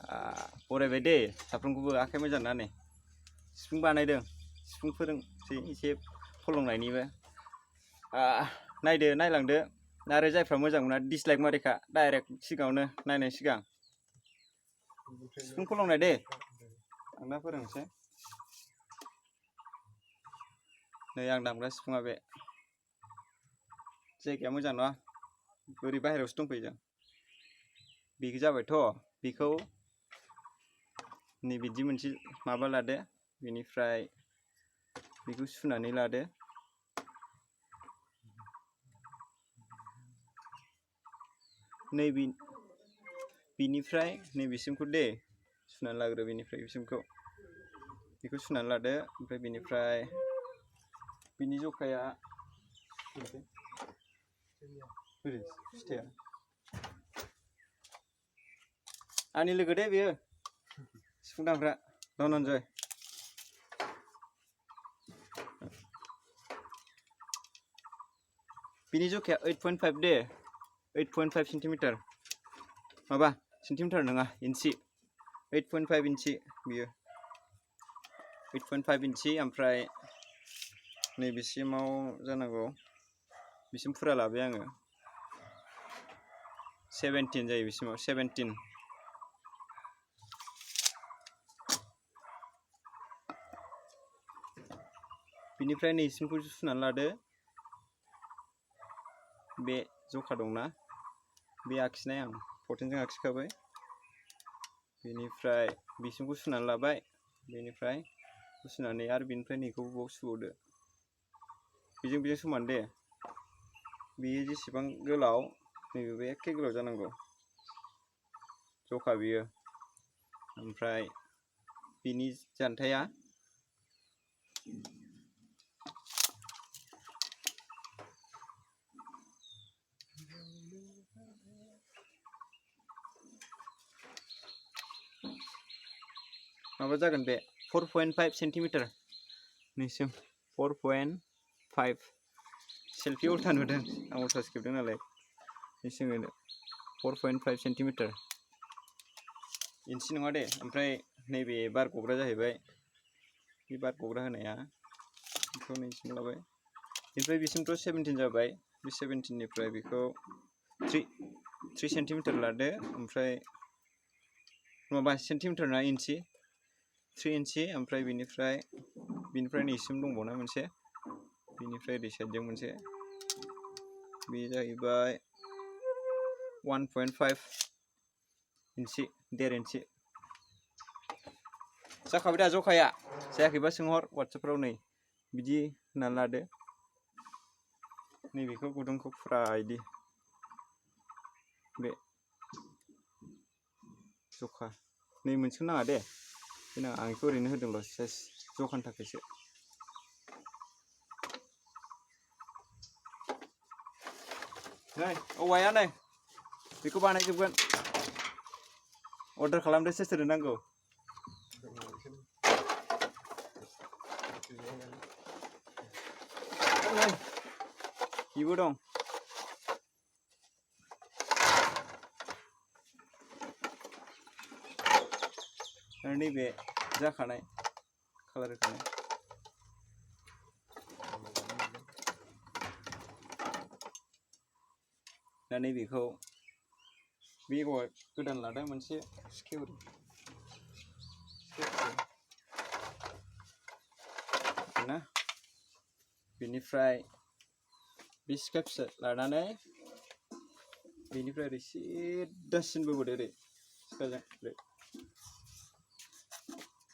बरायबाय दे साफ्रोमखौबो आखाइ मोजां ना नै सिफुं बानायदों सिफुं फोरोंसै एसे फलंनायनिबो नायदो नायलांदो आरो जायफ्रा मोजां मोना डिसलाइक मारिखा डाइरेक्ट सिगाङावनो नायनाय सिगां सिफुं फलंनाय दे आं दा फोरोंसै नै आं दामग्रा सिफुङा बे जायगाया मोजां नङा बोरै बाहेरायावसो दंफैयो जों बेखौ जाबायथ' बेखौ नै बिदि मोनसे माबा लादो बेनिफ्राय बेखौ सुनानै लादो नै बिनिफ्राय नैबेसिमखौ दे सुनानै लाग्रो बेनिफ्राय बेसिमखौ बेखौ सुनानै लादो ओमफ्राय बेनिफ्राय बिनि जखाया बोरै फिथाइया आंनि लोगो दे बेयो सिफुं दामग्रा धनन्जय बिनि जखाया 8.5 दे 8.5 सेन्टिमिटार माबा सेन्टिमिटार नङा इन्सि 8.5 इन्सि बियो 8.5 इन्सि ओमफ्राय नैबेसिमाव जानांगौ बिसिम फुरा लाबाय आङो 17 जायो बिसिमाव 17 बिनिफ्राय नैसिमखौ सुनानै लादो बे जखा दंना बे आखिनाय आं 14जों आखिखाबाय बेनिफ्राय बिसिमखौ सुनानै लाबाय बेनिफ्राय सुनानै आरो बेनिफ्राय नैखौबो बाव सुबावदो बेजों समान दे बेयो जेसेबां गोलाव नैबे एखे गोलाव जानांगौ जखा बियो ओमफ्राय बिनि जानथाया माबा जागोन बे 4.5 सेन्टिमिटार नैसिम 4.5 सेल्फि उल्था नुदों आं उल्था खेबदों नालाय नैसिम 4.5 सेन्टिमिटार इन्सि नङा दे ओमफ्राय नैबे बार गग्रा जाहैबाय बे बार गग्रा होनाया बेखौ नैसिम लाबाय बेनिफ्राय बिसिमथ' 17 जाबाय बे 17निफ्राय बेखौ 3 सेन्टिमिटार लादो ओमफ्राय माबा सेन्टिमिटार ना इन्सि 3 इन्सि ओमफ्राय बेनिफ्राय नैसिम दंबावना मोनसे बेनिफ्राय ओरै साइडजों मोनसे बे जाहैबाय 1.5 इन्सि 1.5 इन्सि जाखाबाय दा जखाया जायाखैबा सोंहर वाट्सएपफ्राव नै बिदि होनानै लादो नैबेखौ गुदुंखौ फुरा इदि बे जखा नै मोनसेखौ नाङा दे बेना आं बेखौ ओरैनो होदोंल' साइज जखानि थाखायसो नै औवाया नै बेखौ बानायजोबगोन अर्डार खालामदो सोर सोरनो नांगौ बेबो दं आरो नैबे जाखानाय कालार होखानाय दा नैबेखौ बे औवा गोदान लादों मोनसे स्केउरि ना बेनिफ्राय बे सिखा फिसा लानानै बेनिफ्राय ओरै सिद्दासिन बोबोदो ओरै सिखाजों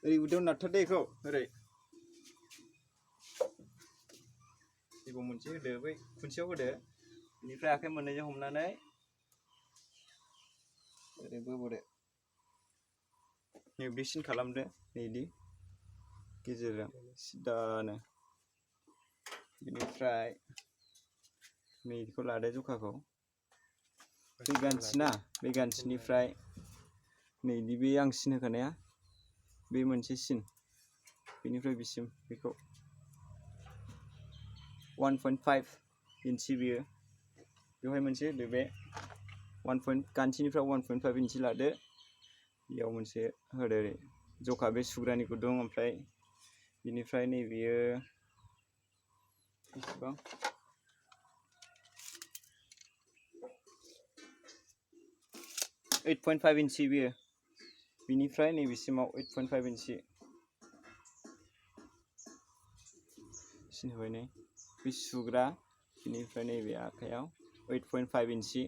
ओरै उदैयाव नारथारदो बेखौ ओरै जेबो मोनसे होदो बै खुन्थियाव होदो बेनिफ्राय आखाइ मोननैजों हमनानै ओरै बोबोदो नैबेसिन खालामदो नैदि गेजेरजों सिदानो बेनिफ्राय नैखौ लादो जखाखौ बे गान्थिना बे गान्थिनिफ्राय नैदि बे आं सिन होखानाया बे मोनसे सिन बेनिफ्राय बिसिम बेखौ 1.5 इन्सि बियो बेवहाय मोनसे होदो बे गान्थिनिफ्राय 1.5 इन्सि लादो बेयाव मोनसे होदो जखा बे सुग्रानि गुदुं ओमफ्राय बिनिफ्राय नैबेयो बेसेबां 8.5 इन्सि बेयो बिनिफ्राय नैबेसिमाव 8.5 इन्सि सिन होबाय नै बे सुग्रा बिनिफ्राय नैबे आखायाव 8.5 इन्सि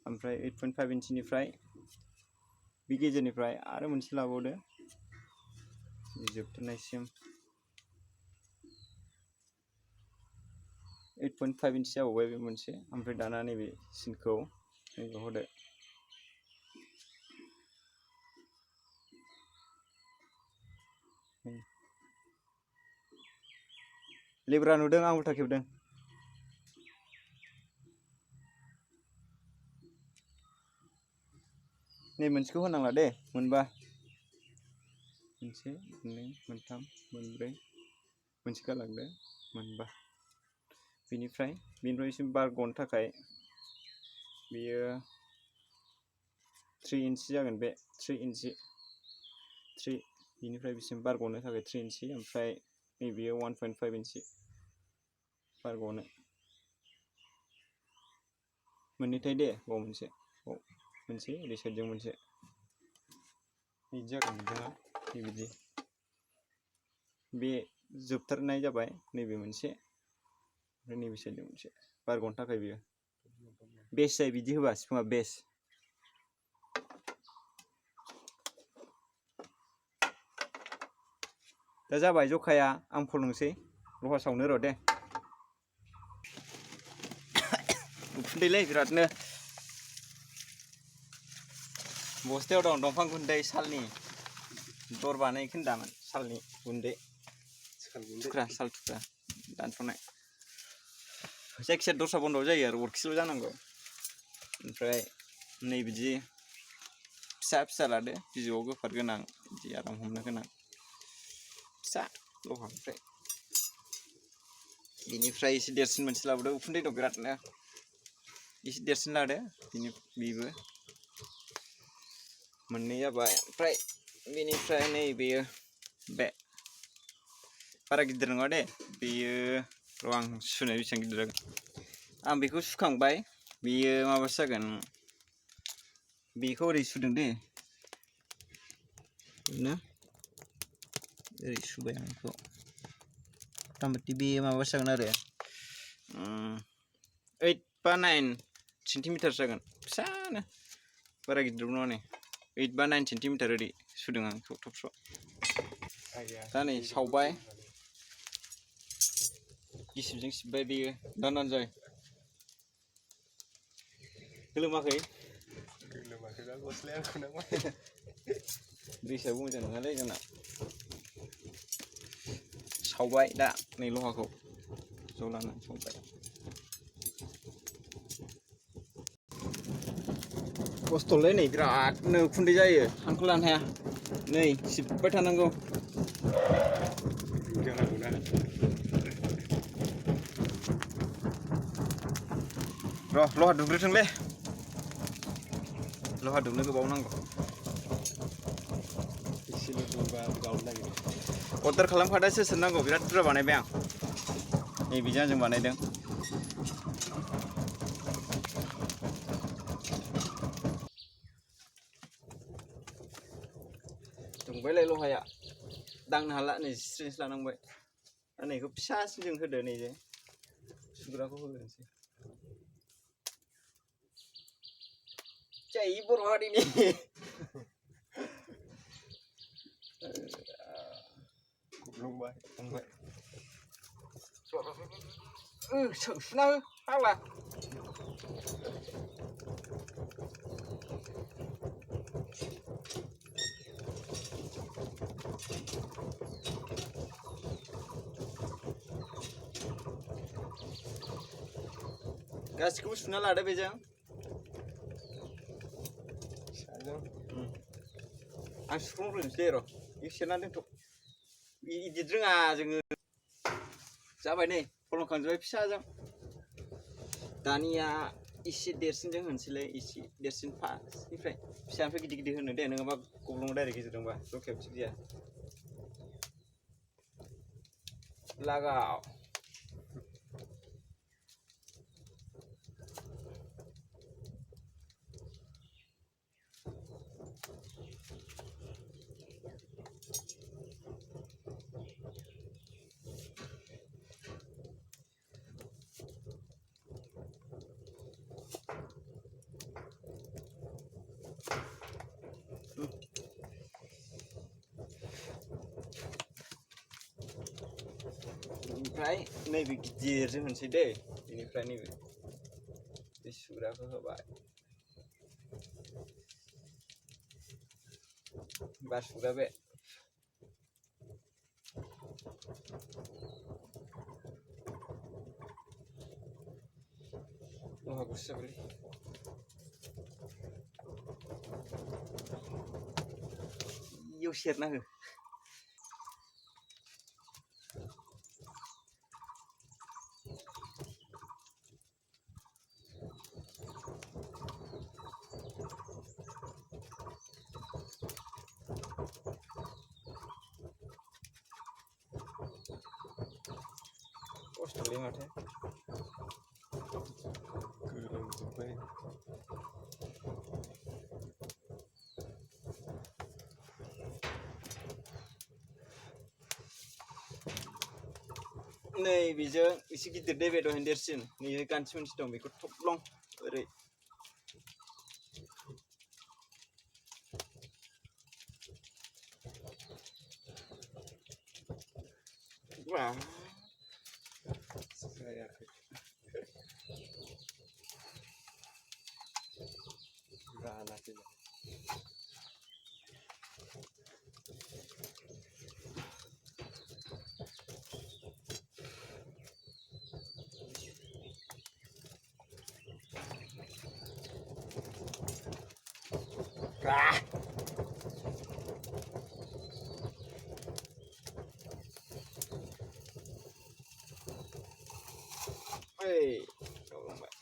ओमफ्राय 8.5 इन्सिनिफ्राय बे गेजेरनिफ्राय आरो मोनसे लाबावदो जोबथारनायसिम 8.5 इन्सि जाबावबाय बे मोनसे ओमफ्राय दाना नैबे सिनखौ नैबेयाव होदो लेब्रा नुदों आं उल्था खेबदों नै मोनसेखौ होनांला दे मोनबा मोनसे मोननै मोनथाम मोनब्रै मोनसे गालांदो मोनबा बेनिफ्राय बेनिफ्रायसिम बार गनो थाखाय बेयो 3 इन्सि जागोन बे 3 इन्सि 3 बेनिफ्राय बिसिम बार गनो थाखाय 3 इन्सि ओमफ्राय नैबेयो 1.5 इन्सि बार गनो मोननैथाय दे बाव मोनसे ओरै साइडजों मोनसे बिदि जागोन बिदिङा बेबायदि बे जोबथारनाय जाबाय नैबे मोनसे ओमफ्राय नैबे साइडजों मोनसे बार गनो थाखाय बेयो बेस जायो बिदि होबा सिफुङा बेस दा जाबाय जखाया आं फोरोंनोसै लहा सावनो र' दे उखुन्दैलै बिरादनो बस्थायाव दं दंफां गुन्दै सालनि दर बानायखो होनदामोन सालनि गुन्दै थुख्रा साल थुख्रा दानस'नाय जायखिजाया दस्रा बन्द' जायो आरो अरखिल' जानांगौ ओमफ्राय नै बिदि फिसा फिसा लादो बिजौआव गोफार गोनां बिदि आराम हमनो गोनां फिसा लहा ओमफ्राय बिनिफ्राय एसे देरसिन मोनसे लाबोदो उखुन्दै दं बिरादनो एसे देरसिन लादो बेबो मोननै जाबाय ओमफ्राय बेनिफ्राय नैबेयो बे बारा गिदिर नङा दे बेयो र' आं सुनाय बेसेबां गिदिर जागोन आं बेखौ सुखांबाय बेयो माबासो जागोन बेखौ ओरै सुदों दे ना ओरै सुबाय आं बेखौ मथा मथि बे माबासो जागोन आरो 8 बा 9 सेन्टिमिटार जागोन फिसानो बारा गिदिरबो नङा नै 8 बा 9 सेन्टिमिटार ओरै सुदों आं बेखौ थबस्र' दा नै सावबाय गिसिबजों सिबबाय बेयो दानजाय गोलोमाखै गोलोमाखैबा गस्लाया आंखौ ड्रेसाबो मोजां नङालै जोंना सावबाय दा नै लहाखौ ज' लानानै सावबाय खस्थ'लै नै बिरादनो उखुन्दै जायो हांखौ लानो हाया नै सिबबाय थानांगौ र' लहा दुंग्रोथोंलै लहा दुंनो गोबाव नांगौ एसेल' दुंबा गावनो नागिरो अर्डार खालामखादा सोर सोर नांगौ बिराद बुरजा बानायबाय आं नै बेजों आंजों बानायदों दुंबायलाय लहाया दांनो हाला नै स्ट्रेन्स लानांबाय दा नैखौ फिसासिन जों होदो नैजे सुग्राखौ होग्रोनोसै जाय बर' हारिनि गब्लंबाय थांबाय सुना हो फाग्ला गासिखौबो सुना लादो बेजों आं सुफ्लंग्रोनोसै र' बेखौ सेरनानै दोनथ' इदिट रोङा जोङो जाबाय नै फलंखांजोब्बाय फिसाजों दानिया इसे देरसिनजों होनोसैलाय इसे देरसिन फार्स्टनिफ्राय फिसानिफ्राय गिदिर गिदिर होनो दे नङाबा गब्लं डाइरेक्ट गेजेरजोंबा रखेब थिग जाया लागाव ओमफ्राय नैबे गिदिरजों होनसै दै बेनिफ्राय नैबे बे सुग्राखौ होबाय बार सुग्रा बे Wah, gusto beli. Yo share na hư. Post beli mata. Kurang sampai. Nei bijak isi gidir deh bedo hendersin. Nih ganci mensi dong beku toplong. Ori. Wah. Saya. Gana sih. Ah. Hey, tolong Mbak.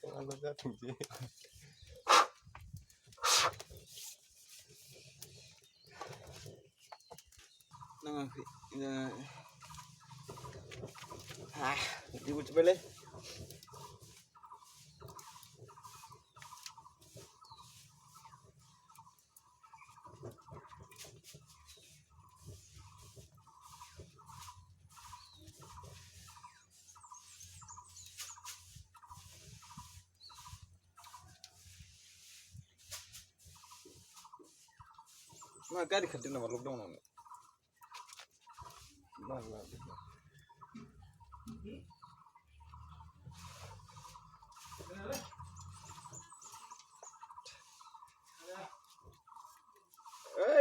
Kalau datang sih. Nah, di buat beli. Nah, gari kerja nama lockdown nong. Bagus.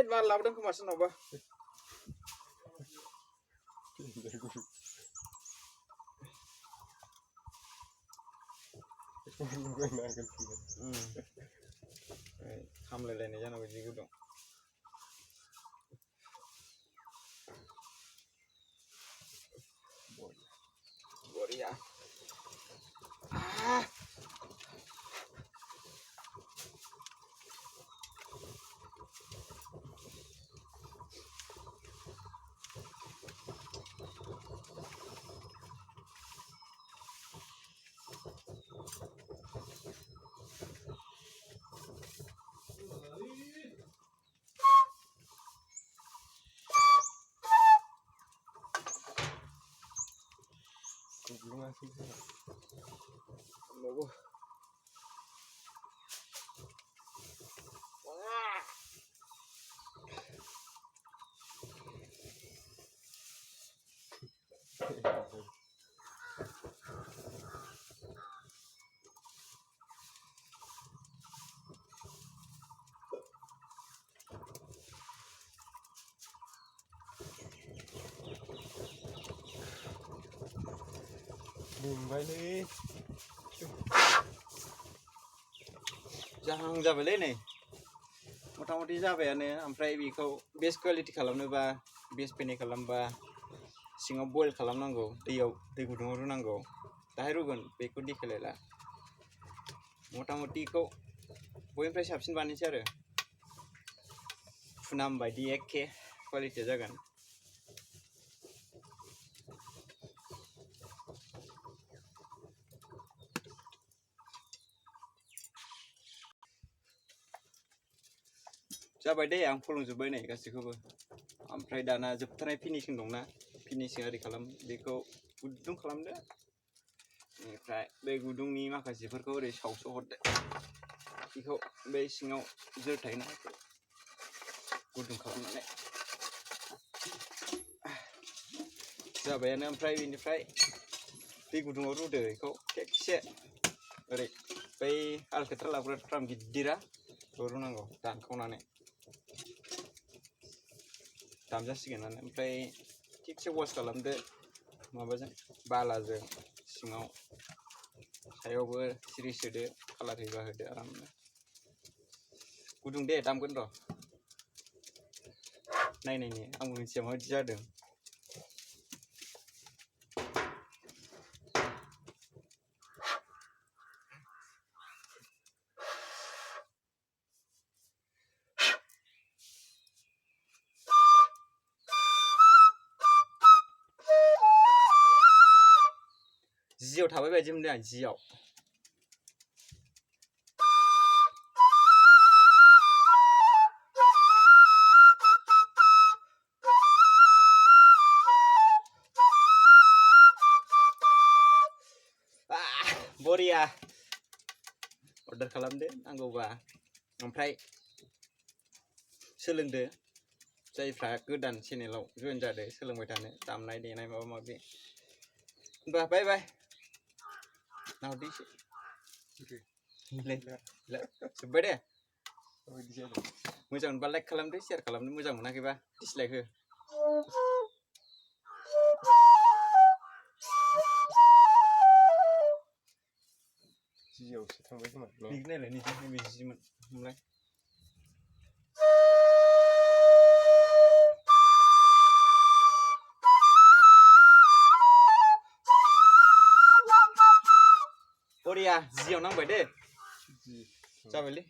Mal lawan ke masa napa? Hamle lainnya jangan begitu dong. Boria. Ah. Belum masih. Logo. Wah. Mumbai nih. Jangan जाबायलै नै मथा-मथि जाबायानो ओमफ्राय बेखौ best quality खालामनोबा best पेनि खालामबा सिङाव boil खालामनांगौ दै गुदुङाव रुनांगौ दाहाय रुगोन बेखौ देखायलायला मथा मथिखौ बयनिफ्राय साबसिन बानायनोसै आरो फुनाम बायदि एखे क्वालिटिया जागोन जाबाय दे आं फोलोंजोब्बाय नै गासैखौबो ओमफ्राय दाना जोबथारनाय फिनिशिं दंना फिनिशिं आरि खालाम बेखौ गुदुं खालामदो बेनिफ्राय बे गुदुंनि माखासेफोरखौ ओरै सावस' हरदो बेखौ बे सिङाव जोरथायना गुदुं खालामनानै जाबायानो ओमफ्राय बेनिफ्राय दै गुदुङाव रुदो बेखौ थिगसे ओरै बै आलकेट्रा लाग्रा फ्राम गिदिरा रुनांगौ दानखावनानै दामजासिगोनानो ओमफ्राय थिगसे वास खालामदो माबाजों बालाजों सिङाव सायावबो सिरि सोदो कालार होबा होदो आरामनो गुदुं दे दामगोन र' नायनायनि आंबो मिथिया माबायदि जादों जियाव थाबाय बायदि मोनदों आं जियाव बरिया अर्डार खालामदो नांगौबा ओमफ्राय सोलोंदो जायफ्रा गोदान चेनेलाव जइन जादों सोलोंबाय थानो दामनाय देनाय माबा माबि होनबा बाय बाय नाहरदो जोब्बाय दे मोजां मोनबा लाइक खालामदो शेयार खालामदो मोजां मोनाखैबा डिसलाइक हो जियावसो थांबाय खोमा नायलाय नैबे जिमोन हमलाय बरिया जियाव नांबाय दे जाबायलै